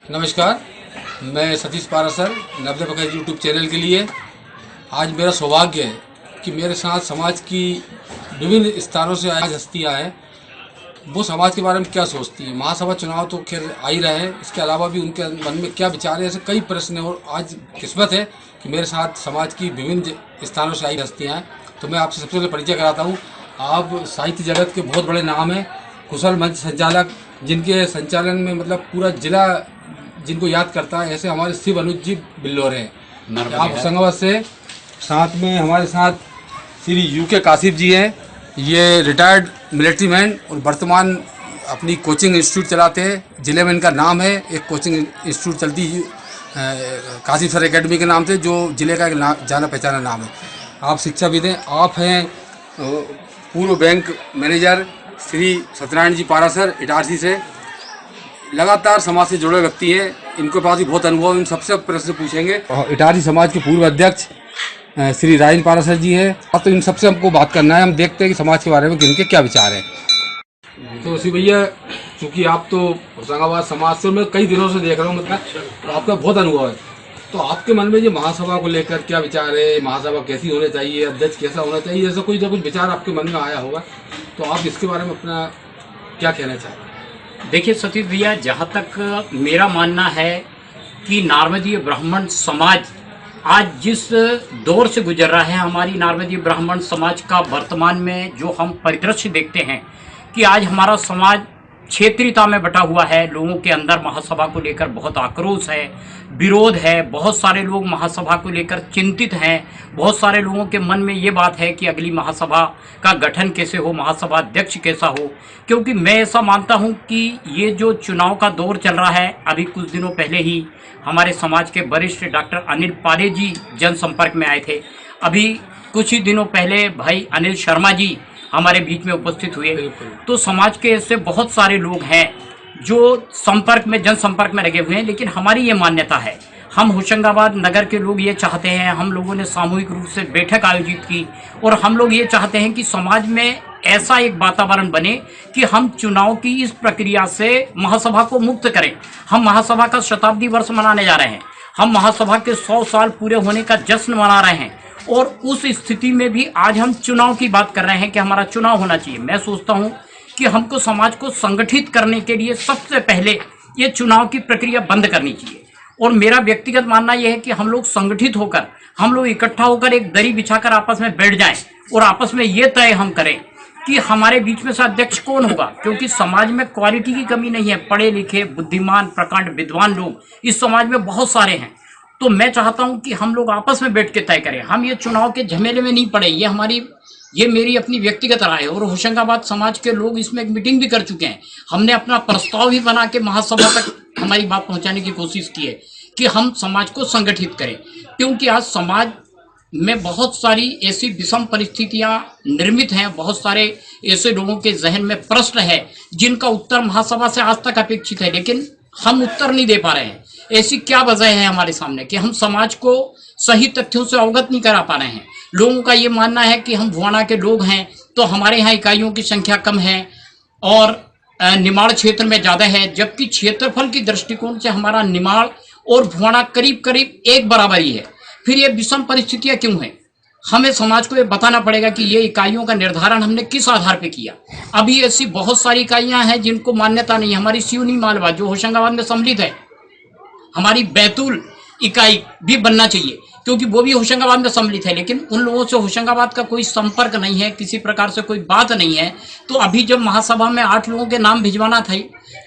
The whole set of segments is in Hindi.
नमस्कार, मैं सतीश पारासर नवदे बखैर यूट्यूब चैनल के लिए आज मेरा सौभाग्य है कि मेरे साथ समाज की विभिन्न स्थानों से आज हस्तियाँ हैं। वो समाज के बारे में क्या सोचती हैं। महासभा चुनाव तो खैर आ ही रहे हैं, इसके अलावा भी उनके मन में क्या विचार है, ऐसे कई प्रश्न हैं। और आज किस्मत है कि मेरे साथ समाज की विभिन्न स्थानों से आई हस्तियाँ हैं। तो मैं आपसे सबसे पहले परिचय कराता हूँ। आप साहित्य जगत के बहुत बड़े नाम हैं, कुशल मंच संचालक, जिनके संचालन में मतलब पूरा जिला जिनको याद करता है, ऐसे हमारे शिव अनुज जी बिल्लोर हैं। आप होशंगाबाद से। साथ में हमारे साथ श्री यूके कासिफ जी हैं। ये रिटायर्ड मिलिट्री मैन और वर्तमान अपनी कोचिंग इंस्टीट्यूट चलाते हैं। ज़िले में इनका नाम है, एक कोचिंग इंस्टीट्यूट चलती है कासिफ सर एकेडमी के नाम से, जो ज़िले का एक जाना पहचाना नाम है। आप शिक्षाविद हैं। आप हैं पूर्व बैंक मैनेजर श्री सत्यनारायण जी पारासर इटारसी से। लगातार समाज से जुड़े व्यक्ति हैं, इनके पास भी बहुत अनुभव, इन सबसे प्रश्न पूछेंगे। इटारसी समाज के पूर्व अध्यक्ष श्री राजन पारासर जी हैं। अब तो इन सबसे हमको बात करना है। हम देखते हैं कि समाज के बारे में इनके क्या विचार हैं। तो शिव भैया, चूँकि आप तो होशंगाबाद समाज से मैं कई दिनों से देख रहा हूँ, मतलब तो आपका बहुत अनुभव है, तो आपके मन में ये महासभा को लेकर क्या विचार है। महासभा कैसी होनी चाहिए, अध्यक्ष कैसा होना चाहिए, ऐसा कोई जब विचार आपके मन में आया होगा, तो आप इसके बारे में अपना क्या कहना चाहते हैं। देखिए सतीश भैया, जहाँ तक मेरा मानना है कि नार्मदीय ब्राह्मण समाज आज जिस दौर से गुजर रहा है, हमारी नार्मदीय ब्राह्मण समाज का वर्तमान में जो हम परिदृश्य देखते हैं कि आज हमारा समाज क्षेत्रीयता में बटा हुआ है। लोगों के अंदर महासभा को लेकर बहुत आक्रोश है, विरोध है। बहुत सारे लोग महासभा को लेकर चिंतित हैं। बहुत सारे लोगों के मन में ये बात है कि अगली महासभा का गठन कैसे हो, महासभा अध्यक्ष कैसा हो। क्योंकि मैं ऐसा मानता हूं कि ये जो चुनाव का दौर चल रहा है, अभी कुछ दिनों पहले ही हमारे समाज के वरिष्ठ डॉक्टर अनिल पारे जी जनसंपर्क में आए थे। अभी कुछ ही दिनों पहले भाई अनिल शर्मा जी हमारे बीच में उपस्थित हुए। तो समाज के ऐसे बहुत सारे लोग हैं जो संपर्क में, जनसंपर्क में लगे हुए हैं। लेकिन हमारी ये मान्यता है, हम होशंगाबाद नगर के लोग ये चाहते हैं, हम लोगों ने सामूहिक रूप से बैठक आयोजित की और हम लोग ये चाहते हैं कि समाज में ऐसा एक वातावरण बने कि हम चुनाव की इस प्रक्रिया से महासभा को मुक्त करें। हम महासभा का शताब्दी वर्ष मनाने जा रहे हैं, हम महासभा के 100 साल पूरे होने का जश्न मना रहे हैं। और उस स्थिति में भी आज हम चुनाव की बात कर रहे हैं कि हमारा चुनाव होना चाहिए। मैं सोचता हूं कि हमको समाज को संगठित करने के लिए सबसे पहले ये चुनाव की प्रक्रिया बंद करनी चाहिए। और मेरा व्यक्तिगत मानना यह है कि हम लोग संगठित होकर, हम लोग इकट्ठा होकर एक दरी बिछाकर आपस में बैठ जाएं और आपस में ये तय हम करें कि हमारे बीच में से अध्यक्ष कौन होगा। क्योंकि समाज में क्वालिटी की कमी नहीं है, पढ़े लिखे बुद्धिमान प्रकांड विद्वान लोग इस समाज में बहुत सारे हैं। तो मैं चाहता हूं कि हम लोग आपस में बैठ के तय करें, हम ये चुनाव के झमेले में नहीं पड़े। ये मेरी अपनी व्यक्तिगत राय है। और होशंगाबाद समाज के लोग इसमें एक मीटिंग भी कर चुके हैं। हमने अपना प्रस्ताव भी बना के महासभा तक हमारी बात पहुंचाने की कोशिश की है कि हम समाज को संगठित करें। क्योंकि आज समाज में बहुत सारी ऐसी विषम परिस्थितियां निर्मित हैं, बहुत सारे ऐसे लोगों के जहन में प्रश्न है जिनका उत्तर महासभा से आज तक अपेक्षित है, लेकिन हम उत्तर नहीं दे पा रहे हैं। ऐसी क्या वजह है हमारे सामने कि हम समाज को सही तथ्यों से अवगत नहीं करा पा रहे हैं। लोगों का ये मानना है कि हम भुआना के लोग हैं तो हमारे यहाँ इकाइयों की संख्या कम है और निमाड़ क्षेत्र में ज़्यादा है, जबकि क्षेत्रफल की दृष्टिकोण से हमारा निमाड़ और भुआना करीब करीब एक बराबर ही है। फिर ये विषम परिस्थितियाँ क्यों हैं? हमें समाज को ये बताना पड़ेगा कि ये इकाइयों का निर्धारण हमने किस आधार पे किया। अभी ऐसी बहुत सारी इकाइयाँ हैं जिनको मान्यता नहीं है। हमारी सिवनी मालवा जो होशंगाबाद में सम्मिलित है, हमारी बैतूल इकाई भी बनना चाहिए क्योंकि वो भी होशंगाबाद में सम्मिलित है, लेकिन उन लोगों से होशंगाबाद का कोई संपर्क नहीं है, किसी प्रकार से कोई बात नहीं है। तो अभी जब महासभा में 8 लोगों के नाम भिजवाना था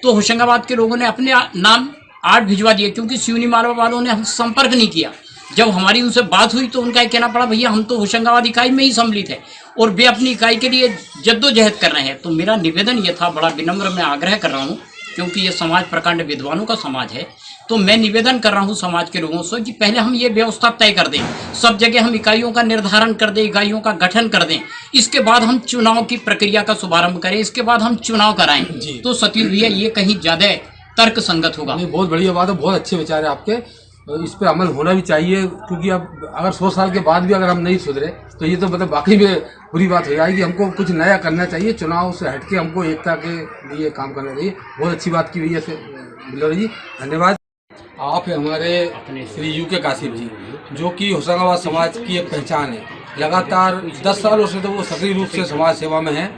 तो होशंगाबाद के लोगों ने अपने नाम 8 भिजवा दिए, क्योंकि सिवनी मालवा वालों ने हमसे संपर्क नहीं किया। जब हमारी उनसे बात हुई तो उनका कहना पड़ा, भैया हम तो होशंगाबाद इकाई में ही सम्मिलित है और वे अपनी इकाई के लिए जद्दोजहद कर रहे हैं। तो मेरा निवेदन ये था, बड़ा विनम्र मैं आग्रह कर रहा हूँ, क्योंकि ये समाज प्रकांड विद्वानों का समाज है, तो मैं निवेदन कर रहा हूँ समाज के लोगों से कि पहले हम ये व्यवस्था तय कर दें, सब जगह हम इकाइयों का निर्धारण कर दें, इकाइयों का गठन कर दें, इसके बाद हम चुनाव की प्रक्रिया का शुभारंभ करें, इसके बाद हम चुनाव कराएं। तो सतीश भैया ये कहीं ज्यादा तर्क संगत होगा। बहुत बढ़िया बात है, बहुत अच्छे विचार है आपके। इस पर अमल होना भी चाहिए, क्योंकि अब अगर 100 साल के बाद भी अगर हम नहीं सुधरे तो ये तो मतलब वाकई में बुरी बात हो जाएगी। हमको कुछ नया करना चाहिए, चुनाव से हटके हमको एकता के लिए काम करना चाहिए। बहुत अच्छी बात की हुई है बिल्लोर जी, धन्यवाद। आप हैं हमारे श्री यूके कासिम जी, जो कि होशंगाबाद समाज की एक पहचान है। लगातार 10 सालों से तो वो सक्रिय रूप से समाज सेवा में हैं।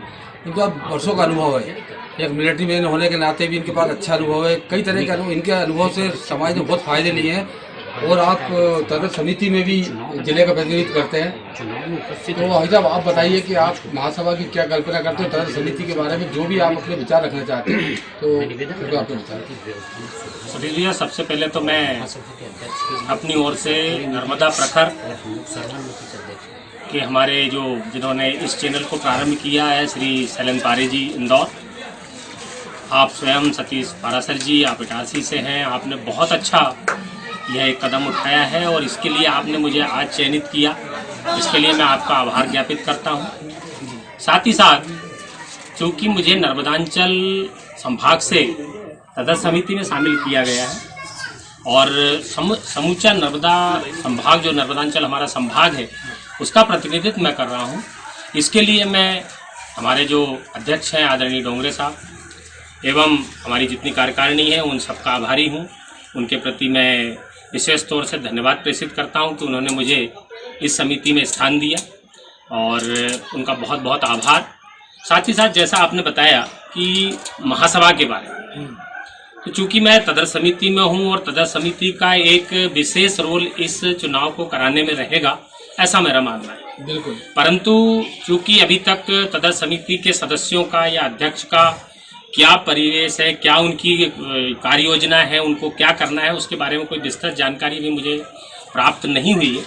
इनका वर्षों का अनुभव है, एक मिलिट्री मैन होने के नाते भी इनके पास अच्छा अनुभव है। कई तरह के इनके अनुभव से समाज ने बहुत फायदे लिए हैं। और आप तदर समिति में भी जिले का प्रतिनिधित्व करते हैं। तो भाई साहब, आप बताइए कि आप महासभा की क्या कल्पना करते हो, तदर समिति के बारे में जो भी आप अपने विचार रखना चाहते हैं, तो कृपया आपके विचार। सतीश भैया, सबसे पहले तो मैं अपनी ओर से नर्मदा प्रखर के हमारे जिन्होंने इस चैनल को प्रारंभ किया है, श्री शैलेंद्र पारे जी इंदौर, आप स्वयं सतीश पारासर जी, आप इटारसी से हैं, आपने बहुत अच्छा यह एक कदम उठाया है और इसके लिए आपने मुझे आज चयनित किया, इसके लिए मैं आपका आभार ज्ञापित करता हूँ। साथ ही साथ चूँकि मुझे नर्मदांचल संभाग से तदर समिति में शामिल किया गया है और समूचा नर्मदा संभाग, जो नर्मदांचल हमारा संभाग है, उसका प्रतिनिधित्व मैं कर रहा हूँ। इसके लिए मैं हमारे जो अध्यक्ष हैं आदरणीय डोंगरे साहब एवं हमारी जितनी कार्यकारिणी है, उन सबका आभारी हूँ। उनके प्रति मैं विशेष तौर से धन्यवाद प्रेषित करता हूं कि उन्होंने मुझे इस समिति में स्थान दिया और उनका बहुत बहुत आभार। साथ ही साथ जैसा आपने बताया कि महासभा के बारे में, तो चूंकि मैं तदर समिति में हूं और तदर समिति का एक विशेष रोल इस चुनाव को कराने में रहेगा, ऐसा मेरा मानना है। बिल्कुल। परंतु चूंकि अभी तक तदर समिति के सदस्यों का या अध्यक्ष का क्या परिवेश है, क्या उनकी कार्य योजना है, उनको क्या करना है, उसके बारे में कोई विस्तृत जानकारी भी मुझे प्राप्त नहीं हुई है।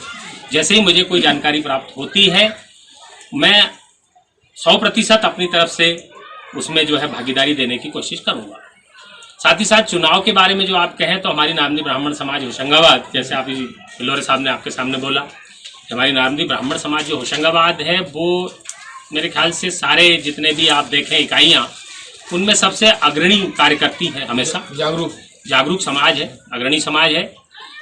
जैसे ही मुझे कोई जानकारी प्राप्त होती है, मैं 100% अपनी तरफ से उसमें भागीदारी देने की कोशिश करूंगा। साथ ही साथ चुनाव के बारे में जो आप कहें, तो हमारी नामदी ब्राह्मण समाज होशंगाबाद, जैसे आप बिलोरे साहब ने आपके सामने बोला, हमारी नामदी ब्राह्मण समाज जो होशंगाबाद है, वो मेरे ख्याल से सारे जितने भी आप देखें इकाइयाँ, उनमें सबसे अग्रणी कार्य करती है, हमेशा जागरूक समाज है, अग्रणी समाज है।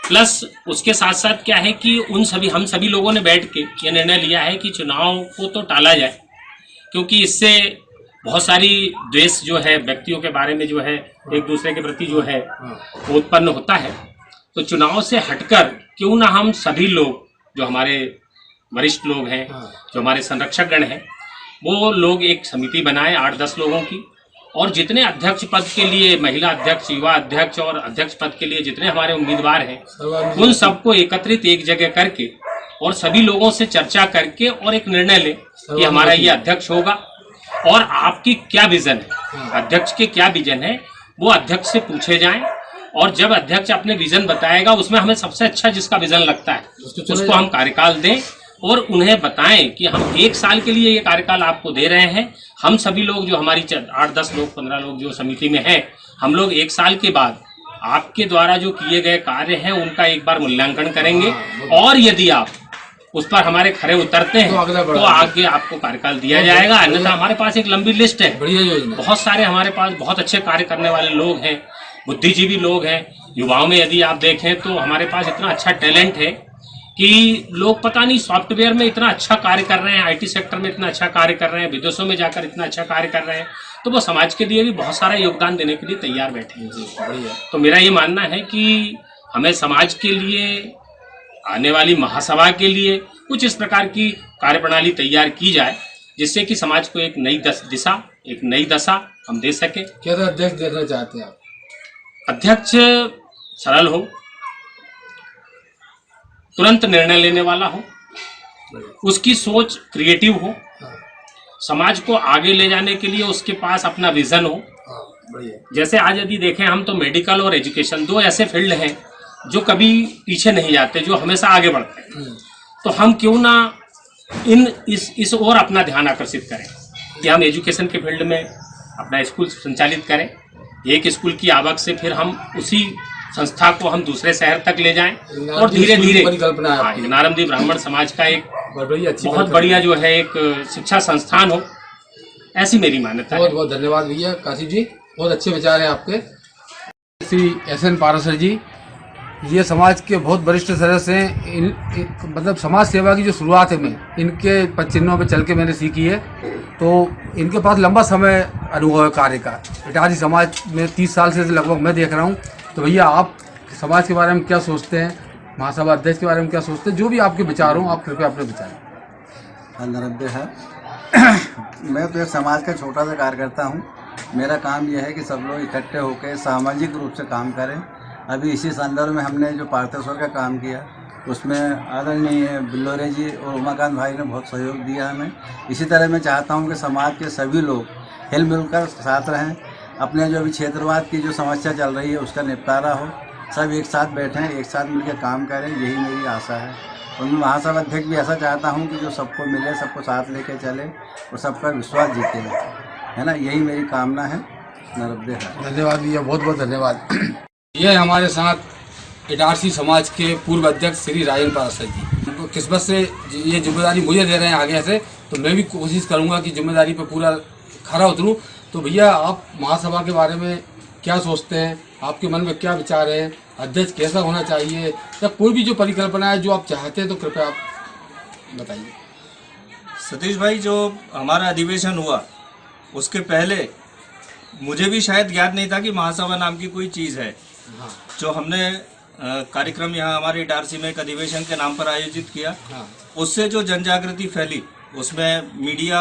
प्लस उसके साथ साथ क्या है कि हम सभी लोगों ने बैठ के ये निर्णय लिया है कि चुनाव को तो टाला जाए, क्योंकि इससे बहुत सारी द्वेष व्यक्तियों के बारे में एक दूसरे के प्रति वो उत्पन्न होता है। तो चुनाव से हटकर क्यों ना हम सभी लोग, जो हमारे वरिष्ठ लोग हैं, जो हमारे संरक्षक गण हैं, वो लोग एक समिति बनाए 8-10 लोगों की, और जितने अध्यक्ष पद के लिए, महिला अध्यक्ष, युवा अध्यक्ष और अध्यक्ष पद के लिए जितने हमारे उम्मीदवार हैं, उन सबको एकत्रित एक जगह करके और सभी लोगों से चर्चा करके और एक निर्णय ले कि हमारा ये अध्यक्ष होगा और आपकी क्या विजन है, अध्यक्ष के क्या विजन है, वो अध्यक्ष से पूछे जाएं। और जब अध्यक्ष अपने विजन बताएगा, उसमें हमें सबसे अच्छा जिसका विजन लगता है उसको हम कार्यकाल दें और उन्हें बताएं कि हम 1 साल के लिए ये कार्यकाल आपको दे रहे हैं। हम सभी लोग, जो हमारी 8-10 लोग, 15 लोग जो समिति में हैं, हम लोग 1 साल के बाद आपके द्वारा जो किए गए कार्य हैं उनका एक बार मूल्यांकन करेंगे और यदि आप उस पर हमारे खरे उतरते हैं तो आगे आपको कार्यकाल दिया जाएगा। अन्यथा हमारे पास एक लंबी लिस्ट है, बहुत सारे हमारे पास बहुत अच्छे कार्य करने वाले लोग हैं, बुद्धिजीवी लोग हैं। युवाओं में यदि आप देखें तो हमारे पास इतना अच्छा टैलेंट है कि लोग पता नहीं सॉफ्टवेयर में इतना अच्छा कार्य कर रहे हैं, आईटी सेक्टर में इतना अच्छा कार्य कर रहे हैं, विदेशों में जाकर इतना अच्छा कार्य कर रहे हैं, तो वो समाज के लिए भी बहुत सारा योगदान देने के लिए तैयार बैठे हैं। तो मेरा ये मानना है कि हमें समाज के लिए, आने वाली महासभा के लिए कुछ इस प्रकार की कार्यप्रणाली तैयार की जाए, जिससे कि समाज को एक नई दिशा, एक नई दशा हम दे सके। क्या अध्यक्ष देना चाहते हैं आप? अध्यक्ष सरल हो, तुरंत निर्णय लेने वाला हो, उसकी सोच क्रिएटिव हो, समाज को आगे ले जाने के लिए उसके पास अपना विजन हो। जैसे आज यदि देखें हम, तो मेडिकल और एजुकेशन 2 ऐसे फील्ड हैं जो कभी पीछे नहीं जाते, जो हमेशा आगे बढ़ते हैं। तो हम क्यों ना इस ओर अपना ध्यान आकर्षित करें कि हम एजुकेशन के फील्ड में अपना स्कूल संचालित करें। एक स्कूल की आवक से फिर हम उसी संस्था को हम दूसरे शहर तक ले जाएं और धीरे धीरे नारमदी ब्राह्मण समाज का एक बहुत बढ़िया एक शिक्षा संस्थान हो, ऐसी मेरी मान्यता है। बहुत बहुत धन्यवाद भैया काशी जी, बहुत अच्छे विचार हैं आपके। श्री SN पारासर जी, ये समाज के बहुत वरिष्ठ सदस्य हैं। मतलब समाज सेवा की जो शुरुआत है, मैं इनके पदचिन्हों पे चल के मैंने सीखी है, तो इनके पास लंबा समय अनुभव है कार्य का। इटारसी समाज में 30 साल से लगभग मैं देख रहा हूँ। तो भैया आप समाज के बारे में क्या सोचते हैं, महासभा अध्यक्ष के बारे में क्या सोचते हैं, जो भी आपके विचार हों आप कृपया अपने विचार। नरब्बे है। मैं तो एक समाज का छोटा सा कार्यकर्ता हूँ। मेरा काम यह है कि सब लोग इकट्ठे होकर सामाजिक रूप से काम करें। अभी इसी संदर्भ में हमने जो पार्थेश्वर का काम किया उसमें आदरणीय बिल्लोरे जी और उमाकांत भाई ने बहुत सहयोग दिया हमें। इसी तरह मैं चाहता हूं कि समाज के सभी लोग हिल मिलकर साथ रहें। अपने जो अभी क्षेत्रवाद की जो समस्या चल रही है उसका निपटारा हो, सब एक साथ बैठें, एक साथ मिलकर काम करें, यही मेरी आशा है। और मैं महासभा अध्यक्ष भी ऐसा चाहता हूँ कि जो सबको मिले, सबको साथ लेकर चले और सबका विश्वास जीते, है ना, यही मेरी कामना है। नरब्बे है। धन्यवाद भैया, बहुत बहुत धन्यवाद। ये हमारे साथ इटारसी समाज के पूर्व अध्यक्ष श्री राजन पारासर जी। किस्मत से ये जिम्मेदारी मुझे दे रहे हैं आगे से, तो मैं भी कोशिश करूंगा कि जिम्मेदारी पर पूरा खरा उतरूं। तो भैया आप महासभा के बारे में क्या सोचते हैं, आपके मन में क्या विचार है, अध्यक्ष कैसा होना चाहिए, या कोई भी जो परिकल्पना है जो आप चाहते हैं तो कृपया आप बताइए। सतीश भाई, जो हमारा अधिवेशन हुआ उसके पहले मुझे भी शायद याद नहीं था कि महासभा नाम की कोई चीज़ है। हाँ। जो हमने कार्यक्रम यहाँ हमारे इटारसी में एक अधिवेशन के नाम पर आयोजित किया, हाँ। उससे जो जन जागृति फैली, उसमें मीडिया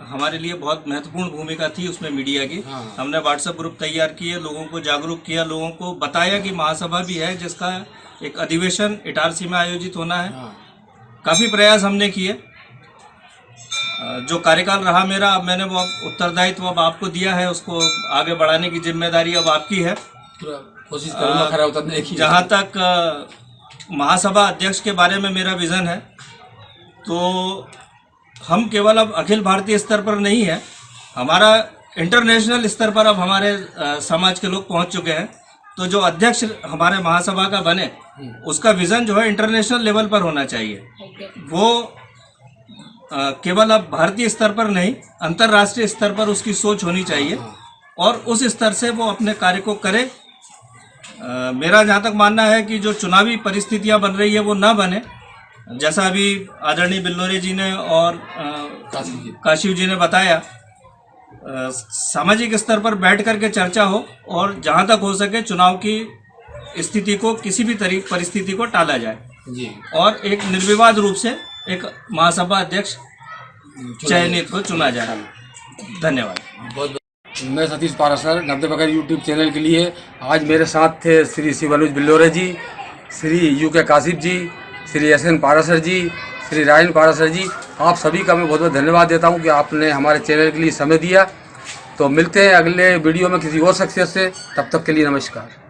हमारे लिए बहुत महत्वपूर्ण भूमिका थी। उसमें मीडिया की हमने व्हाट्सएप ग्रुप तैयार किए, लोगों को जागरूक किया, लोगों को बताया कि महासभा भी है जिसका एक अधिवेशन इटारसी में आयोजित होना है। काफ़ी प्रयास हमने किए। जो कार्यकाल रहा मेरा, अब मैंने वो उत्तरदायित्व अब आपको दिया है, उसको आगे बढ़ाने की जिम्मेदारी अब आपकी है। कोशिश करूंगा खरा उतरने की। जहाँ तक महासभा अध्यक्ष के बारे में मेरा विज़न है, तो हम केवल अब अखिल भारतीय स्तर पर नहीं है, हमारा इंटरनेशनल स्तर पर अब हमारे समाज के लोग पहुंच चुके हैं। तो जो अध्यक्ष हमारे महासभा का बने, उसका विज़न जो है इंटरनेशनल लेवल पर होना चाहिए। वो केवल अब भारतीय स्तर पर नहीं, अंतर्राष्ट्रीय स्तर पर उसकी सोच होनी चाहिए और उस स्तर से वो अपने कार्य को करे। मेरा जहाँ तक मानना है कि जो चुनावी परिस्थितियाँ बन रही है वो ना बने, जैसा अभी आदरणीय बिल्लोरे जी ने और काशिव जी ने बताया, सामाजिक स्तर पर बैठ कर के चर्चा हो और जहाँ तक हो सके चुनाव की स्थिति को, किसी भी परिस्थिति को टाला जाए जी, और एक निर्विवाद रूप से एक महासभा अध्यक्ष चयनित को चुना जाए। धन्यवाद। बहुत। मैं सतीश पारासर, नब्दे बखैर यूट्यूब चैनल के लिए। आज मेरे साथ थे श्री शिवानुज बिल्लोरे जी, श्री यूके काशिफ जी, श्री एसएन पारासर जी, श्री राजन पारासर जी। आप सभी का मैं बहुत बहुत धन्यवाद देता हूं कि आपने हमारे चैनल के लिए समय दिया। तो मिलते हैं अगले वीडियो में किसी और शख्सियत से, तब तक के लिए नमस्कार।